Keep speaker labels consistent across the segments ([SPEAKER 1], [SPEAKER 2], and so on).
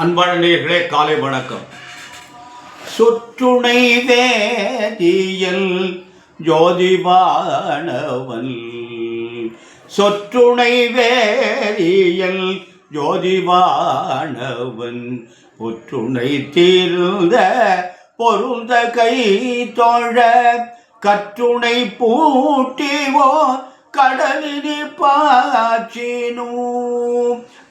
[SPEAKER 1] அன்பான நேயர்களே, காலை வணக்கம். சொற்றுணை வேதியல் ஜோதிவானவன், சொற்றுணை வேதியல் ஜோதிவானவன், ஒற்றுணை தீர்ந்த பொருந்த கை தோழ கற்றுணை பூட்டிவோ கடலினில் பாய்ச்சினும்,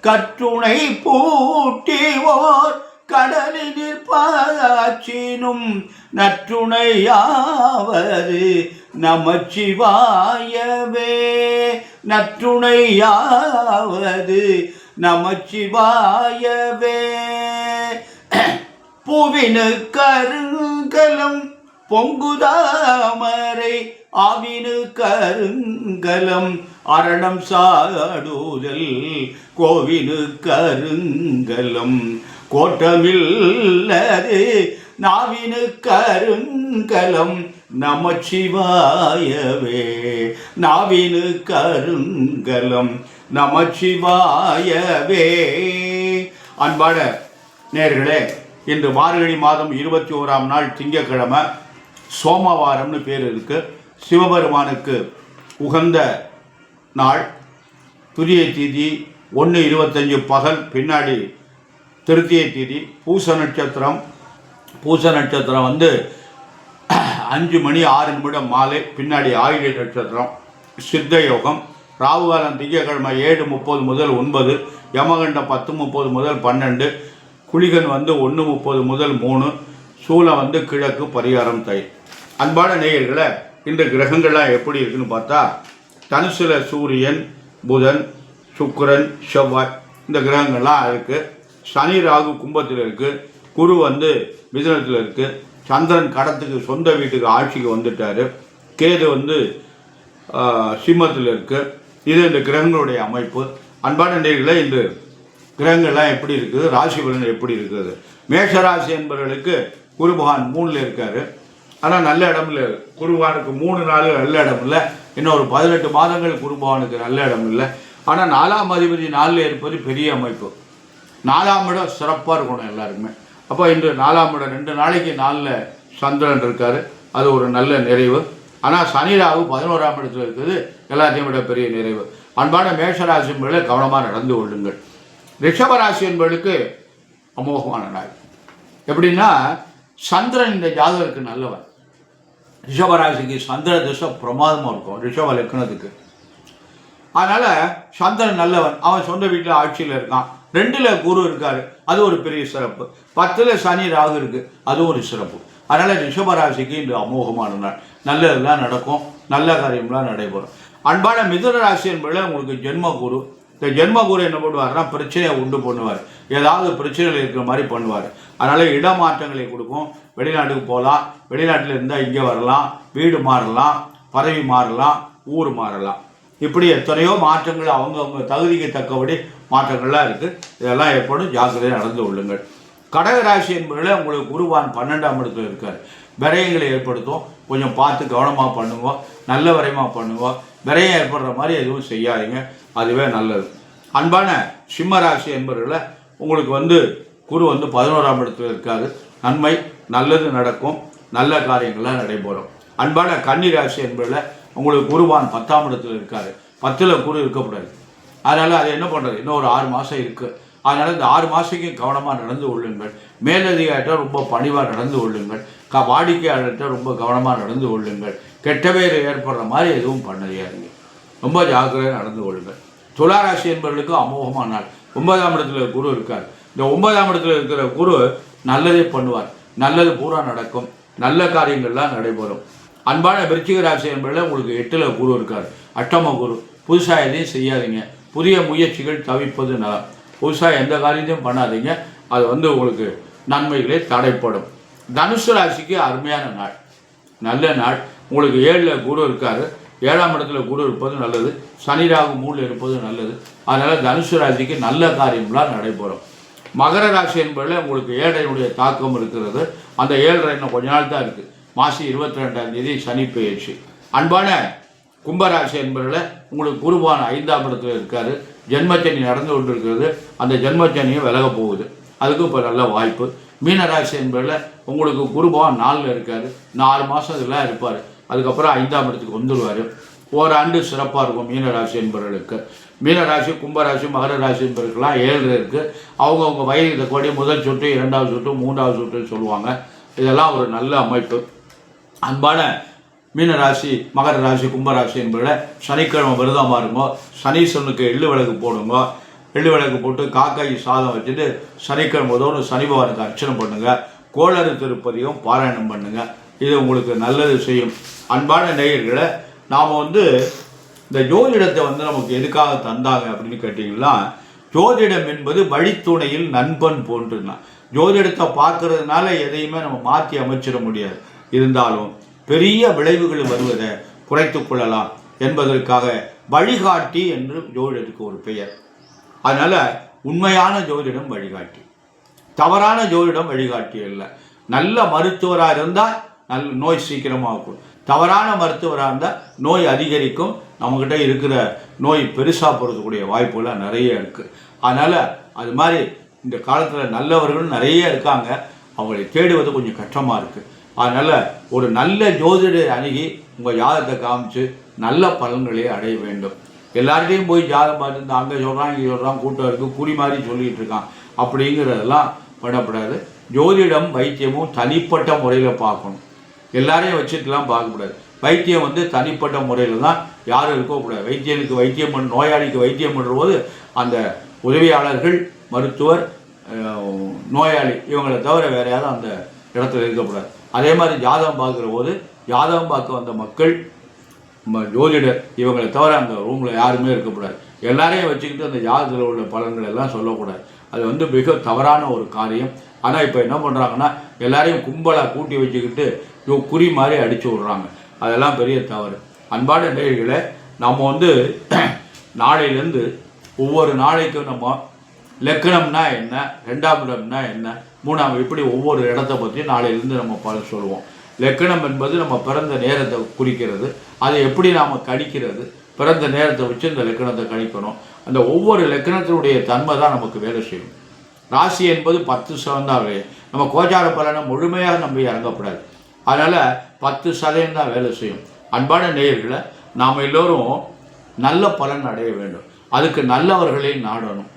[SPEAKER 1] கற்றுணை பூட்டிவோர் கடலினில் பாய்ச்சினும், நற்றுணையாவது நமச்சிவாயவே, நற்றுணையாவது நமச்சிவாயவே. பூவினு கருங்கலம் பொங்குதாமரை, ஆவினு கருங்கலம் அரணம் சாடுதல், கோவினு கருங்கலம் கோட்டமில்லது, நாவினு கருங்கலம் நமச்சிவாயவே, நாவினு கருங்கலம் நமச்சிவாயவே. அன்பான நேயர்களே, இன்று மார்கழி மாதம் 21ஆம் நாள் திங்கட்கிழமை, சோமவாரம்னு பேர் இருக்கு. சிவபெருமானுக்கு உகந்த நாள். துரிய தீதி 1:25 பகல், பின்னாடி திருத்திய தீதி. பூச நட்சத்திரம். பூச நட்சத்திரம் 5:06 மாலை, பின்னாடி ஆயுத நட்சத்திரம். சித்த யோகம். ராகு காலம் திங்கட்கிழமை 7:30 முதல் 9, யமகண்டம் 10:30 முதல் 12, குளிகன் 1:30 முதல் 3, சூலம் கிழக்கு, பரிகாரம் தயிர். அன்பான நேயர்களை, இந்த கிரகங்கள்லாம் எப்படி இருக்குன்னு பார்த்தா, தனுசுல சூரியன், புதன், சுக்கிரன், செவ்வாய், இந்த கிரகங்கள்லாம் இருக்குது. சனி ராகு கும்பத்தில் இருக்குது. குரு மிதுனத்தில் இருக்குது. சந்திரன் கடத்துக்கு சொந்த வீட்டுக்கு ஆட்சிக்கு வந்துட்டார். கேது சிம்மத்தில் இருக்குது. இது இந்த கிரகங்களுடைய அமைப்பு. அன்பான நேயர்களை, இந்த கிரகங்கள்லாம் எப்படி இருக்குது, ராசி பலன் எப்படி இருக்குது. மேஷராசி என்பவர்களுக்கு குரு பகவான் 3ல் இருக்கார். ஆனால் நல்ல இடம் இல்லை. குரு பகவானுக்கு 3 நாள் நல்ல இடம் இல்லை. இன்னொரு 18 மாதங்கள் குரு பகவானுக்கு நல்ல இடம் இல்லை. ஆனால் 4ஆம் அதிபதி 4ல் இருப்பது பெரிய அமைப்பு. 4ஆம் இடம் சிறப்பாக இருக்கணும் எல்லாருக்குமே. அப்போ இன்று 4ஆம் இடம் 2 நாளைக்கு 4ல் சந்திரன் இருக்கார். அது ஒரு நல்ல நிறைவு. ஆனால் சனி ராகு 11ஆம் இடத்துல இருக்குது, எல்லாத்தையும் விட பெரிய நிறைவு. அன்பான மேஷராசி என்பவர்களை கவனமாக நடந்து கொள்ளுங்கள். ரிஷபராசி என்பவர்களுக்கு அமோகமான நாள். எப்படின்னா, சந்திரன் இந்த ஜாதகருக்கு நல்லவன். ரிஷபராசிக்கு சந்திர திசை பிரமாதமாக இருக்கும், ரிஷப லக்னத்துக்கு. அதனால் சந்திரன் நல்லவன். அவன் சொந்த வீட்டில் ஆட்சியில் இருக்கான். 2ல் குரு இருக்கார், அது ஒரு பெரிய சிறப்பு. 10ல் சனி ராகு இருக்குது, அதுவும் ஒரு சிறப்பு. அதனால் ரிஷபராசிக்கு இந்த அமோகமான நாள். நல்லதெல்லாம் நடக்கும், நல்ல காரியம்லாம் நடைபெறும். அன்பான மிதுன ராசி என்பதில் உங்களுக்கு ஜென்ம குரு. இந்த ஜென்ம குரு என்ன பண்ணுவார்னா, பிரச்சனையை உண்டு பண்ணுவார். ஏதாவது பிரச்சனைகள் இருக்கிற மாதிரி பண்ணுவார். அதனால் இடமாற்றங்களை கொடுக்கும். வெளிநாட்டுக்கு போகலாம், வெளிநாட்டில் இருந்தால் இங்கே வரலாம், வீடு மாறலாம், பதவி மாறலாம், ஊர் மாறலாம். இப்படி எத்தனையோ மாற்றங்கள் அவங்கவுங்க தகுதிக்கு தக்கபடி மாற்றங்கள்லாம் இருக்குது. இதெல்லாம் ஏற்படும், ஜாக்கிரதையாக நடந்து கொள்ளுங்கள். கடகராசி என்பதில் உங்களுக்கு குருவான் 12ஆம் இடத்துல இருக்கார். விரயங்களை ஏற்படுத்தும். கொஞ்சம் பார்த்து கவனமாக பண்ணுவோம், நல்ல விரயமாக பண்ணுவோம். விரயம் ஏற்படுற மாதிரி எதுவும் செய்யாதீங்க, அதுவே நல்லது. அன்பான சிம்மராசி என்பவர்களை உங்களுக்கு குரு 11ஆம் இடத்துல இருக்காது. நன்மை நல்லது நடக்கும், நல்ல காரியங்கள்லாம் நடைபெறும். அன்பான கன்னிராசி என்பதில் உங்களுக்கு குருவான் 10ஆம் இடத்துல இருக்காரு. 10ல் குரு இருக்கக்கூடாது. அதனால் அது என்ன பண்ணுறது, இன்னும் ஒரு 6 மாதம் இருக்குது. அதனால் இந்த 6 மாதத்துக்கு கவனமாக நடந்து கொள்ளுங்கள். மேலதிகாரிட்ட ரொம்ப பணிவாக நடந்து கொள்ளுங்கள். வாடிக்கையாளர்கிட்ட ரொம்ப கவனமாக நடந்து கொள்ளுங்கள். கெட்ட பேர் ஏற்படுற மாதிரி எதுவும் பண்ணாதீங்க, ரொம்ப ஜாக்கிரதையாக நடந்து கொள்ளுங்கள். துளாராசி என்பவர்களுக்கு அமோகமான நாள். 9ஆம் இடத்துல குரு இருக்கார். இந்த 9ஆம் இடத்துல இருக்கிற குரு நல்லதே பண்ணுவார். நல்லது பூரா நடக்கும், நல்ல காரியங்கள்லாம் நடைபெறும். அன்பான விருச்சிக ராசி என்பதில் உங்களுக்கு 8ல் குரு இருக்கார், அஷ்டம குரு. புதுசாக எதையும் செய்யாதீங்க, புதிய முயற்சிகள் தவிர்ப்பது நலம். புதுசாக எந்த காரியத்தையும் பண்ணாதீங்க, அது உங்களுக்கு நன்மைகளே தடைப்படும். தனுசு ராசிக்கு அருமையான நாள், நல்ல நாள். உங்களுக்கு 7ல் குரு இருக்கார். 7ஆம் இடத்துல குரு இருப்பது நல்லது. சனி ராகு 3ல் இருப்பது நல்லது. அதனால் தனுசு ராசிக்கு நல்ல காரியம்லாம் நடைபெறும். மகர ராசி என்பதில் உங்களுக்கு 7னுடைய தாக்கம் இருக்கிறது. அந்த 7 இன்னும் கொஞ்ச நாள் தான் இருக்குது. மாசி 22ஆம் தேதி சனி பெயர்ச்சி. அன்பான கும்பராசி என்பதில் உங்களுக்கு குருவான் 5ஆம் இடத்துல இருக்காரு. ஜென்மச்சனி நடந்து கொண்டு இருக்கிறது. அந்த ஜென்மச்சனியை விலக போகுது. அதுக்கும் இப்போ நல்ல வாய்ப்பு. மீனராசி என்பதில் உங்களுக்கு குரு பகவான் 4ல் இருக்கார். 4 மாதம் இதெல்லாம் இருப்பார். அதுக்கப்புறம் 5ஆம் இடத்துக்கு வந்துடுவார். ஓராண்டு சிறப்பாக இருக்கும் மீனராசி என்பவர்களுக்கு. மீனராசி, கும்பராசி, மகர ராசி என்பவர்களுக்கெல்லாம் 7 இருக்குது. அவங்கவுங்க வயது தக்கபடி முதல் சுற்று, 2வது சுற்று, 3வது சுற்றுன்னு சொல்லுவாங்க. இதெல்லாம் ஒரு நல்ல அமைப்பு. அன்பான மீனராசி, மகர ராசி, கும்பராசி என்பதில் சனிக்கிழமை விரதமாக இருங்கோ. சனீஸ்வரனுக்கு எள்ளு விளக்கு போடுங்க. எள்ளு விளக்கு போட்டு காக்காய் சாதம் வச்சுட்டு சனிக்கிழமை உதவும் சனி பகவானுக்கு அர்ச்சனை பண்ணுங்கள். கோளறு திருப்பதியும் பாராயணம் பண்ணுங்கள். இது உங்களுக்கு நல்லது செய்யும். அன்பான நேயர்களை, நாம் இந்த ஜோதிடத்தை நமக்கு எதுக்காக தந்தாங்க அப்படின்னு கேட்டிங்கன்னா, ஜோதிடம் என்பது வழித்துணையில் நண்பன் போன்றுனா. ஜோதிடத்தை பார்க்கறதுனால எதையுமே நம்ம மாற்றி அமைச்சிட முடியாது. இருந்தாலும் பெரிய விளைவுகள் வருவதை குறைத்து கொள்ளலாம் என்பதற்காக வழிகாட்டி என்று ஜோதிடத்துக்கு ஒரு பெயர். அதனால் உண்மையான ஜோதிடம் வழிகாட்டி, தவறான ஜோதிடம் வழிகாட்டி இல்லை. நல்ல மருத்துவராக இருந்தால் நோய் சீக்கிரமாகும். தவறான மருத்துவராக இருந்தால் நோய் அதிகரிக்கும். நம்மக்கிட்ட இருக்கிற நோய் பெருசாக போகிறதுக்கூடிய வாய்ப்புகள்லாம் நிறைய இருக்குது. அதனால் அது மாதிரி இந்த காலத்தில் நல்லவர்களும் நிறைய இருக்காங்க. அவங்களை தேடுவது கொஞ்சம் கஷ்டமாக இருக்குது. அதனால் ஒரு நல்ல ஜோதிடரை அணுகி உங்கள் ஜாதகத்தை காமிச்சு நல்ல பலன்களை அடைய வேண்டும். எல்லார்ட்டையும் போய் ஜாதகம் பார்த்து அங்கே சொல்கிறான், இங்கே சொல்கிறான், கூட்டம் இருக்குது, குறி மாதிரி சொல்லிகிட்டு இருக்கான் அப்படிங்கிறதெல்லாம் பண்ணக்கூடாது. ஜோதிடம் வைத்தியமும் தனிப்பட்ட முறையில் பார்க்கணும். எல்லாரையும் வச்சுட்டுலாம் பார்க்கக்கூடாது. வைத்தியம் தனிப்பட்ட முறையில் தான் யாரும் இருக்கக்கூடாது. வைத்தியனுக்கு வைத்தியம் பண்ண, நோயாளிக்கு வைத்தியம் பண்ணுற போது அந்த உதவியாளர்கள், மருத்துவர், நோயாளி இவங்களை தவிர வேறு யாரும் அந்த இடத்துல இருக்கக்கூடாது. அதே மாதிரி ஜாதகம் பார்க்குற போது ஜாதகம் பார்க்க வந்த மக்கள், ஜோதிடர் இவங்களை தவிர அந்த ரூமில் யாருமே இருக்கக்கூடாது. எல்லாரையும் வச்சுக்கிட்டு அந்த ஜாதகத்தில் உள்ள பலன்கள் எல்லாம் சொல்லக்கூடாது. அது மிக தவறான ஒரு காரியம். ஆனால் இப்போ என்ன பண்ணுறாங்கன்னா, எல்லாரையும் கும்பலாக கூட்டி வச்சுக்கிட்டு குறி மாதிரி அடித்து விட்றாங்க. அதெல்லாம் பெரிய தவறு. அன்பான நேயர்களே, நம்ம நாளையிலேருந்து ஒவ்வொரு நாளைக்கும் நம்ம லக்கணம்னா என்ன, 2ஆம் இடம்னா என்ன, 3ஆம், இப்படி ஒவ்வொரு இடத்தை பற்றி நாளையிலேருந்து நம்ம பலன் சொல்லுவோம். லக்கணம் என்பது நம்ம பிறந்த நேரத்தை குறிக்கிறது. அதை எப்படி நாம் கணிக்கிறது, பிறந்த நேரத்தை வச்சு இந்த லக்கணத்தை கணிக்கணும். அந்த ஒவ்வொரு லக்கணத்தினுடைய தன்மை தான் நமக்கு வேலை செய்யும். ராசி என்பது 10% தான் வேலை. நம்ம கோச்சார பலனை முழுமையாக நம்பி இறங்கக்கூடாது. அதனால் 10% தான் வேலை செய்யும். அன்பான நேயர்களை, நாம் எல்லோரும் நல்ல பலன் அடைய வேண்டும். அதுக்கு நல்லவர்களை நாடணும்.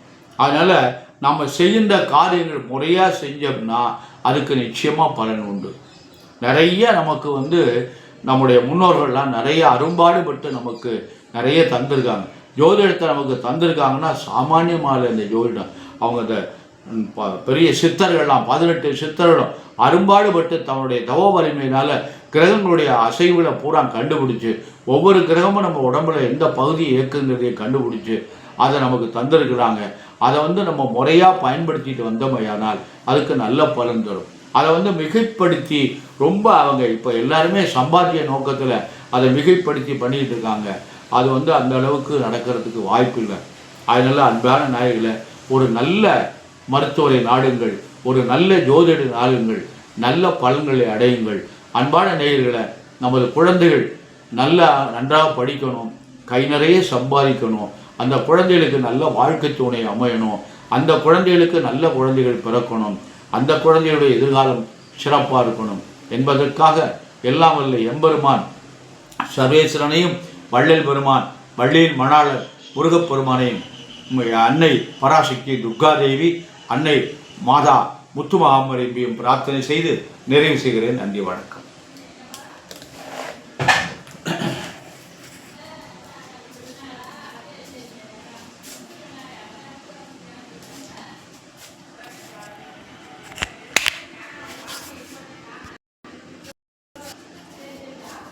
[SPEAKER 1] அதனால் நம்ம செய்கின்ற காரியங்கள் முறையாக செஞ்சோம்னா அதுக்கு நிச்சயமாக பலன் உண்டு. நிறைய நமக்கு நம்முடைய முன்னோர்கள்லாம் நிறைய அரும்பாடுபட்டு நமக்கு நிறைய தந்திருக்காங்க. ஜோதிடத்தை நமக்கு தந்திருக்காங்கன்னா சாமானியமாக இந்த ஜோதிடம். அவங்க இந்த பெரிய சித்தர்கள்லாம் 18 சித்தர்களும் அரும்பாடுபட்டு தன்னுடைய தவ வலிமையினால் கிரகங்களுடைய அசைவுகளை பூரா கண்டுபிடிச்சி, ஒவ்வொரு கிரகமும் நம்ம உடம்புல எந்த பகுதியை இயக்குங்கிறதையும் கண்டுபிடிச்சி அதை நமக்கு தந்திருக்கிறாங்க. அதை நம்ம முறையாக பயன்படுத்திட்டு வந்தோமையானால் அதுக்கு நல்ல பலன் தரும். அதை மிகைப்படுத்தி ரொம்ப அவங்க இப்போ எல்லாருமே சம்பாத்திய நோக்கத்தில் அதை மிகைப்படுத்தி பண்ணிகிட்டு இருக்காங்க. அது அந்த அளவுக்கு நடக்கிறதுக்கு வாய்ப்பு இல்லை. அதனால அன்பான நாயகளை, ஒரு நல்ல மருத்துவரை நாடுங்கள், ஒரு நல்ல ஜோதிட நாடுங்கள், நல்ல பலன்களை அடையுங்கள். அன்பான நேயர்களை, நமது குழந்தைகள் நன்றாக படிக்கணும், கை நிறைய சம்பாதிக்கணும், அந்த குழந்தைகளுக்கு நல்ல வாழ்க்கை துணை அமையணும், அந்த குழந்தைகளுக்கு நல்ல குழந்தைகள் பிறக்கணும், அந்த குழந்தைகளுடைய எதிர்காலம் சிறப்பாக இருக்கணும் என்பதற்காக எல்லாம் வல்ல எம்பெருமான் சர்வேஸ்வரனையும், வள்ளல் பெருமான், வள்ளியின் மணாளர் முருகப்பெருமானையும், அன்னை பராசக்தி துர்காதேவி, அன்னை மாதா முத்துமகாமரையும் பிரார்த்தனை செய்து நிறைவு செய்கிறேன். நன்றி, வணக்கம்.